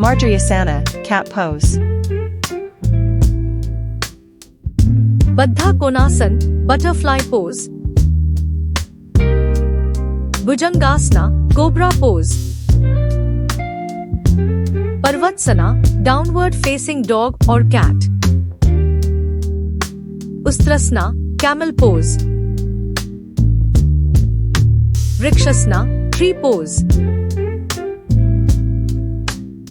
Marjaryasana, cat pose. Baddha Konasana, butterfly pose. Bhujangasana, cobra pose. Parvatsana, downward facing dog or cat. Ustrasana, camel pose. Vrikshasana, tree pose.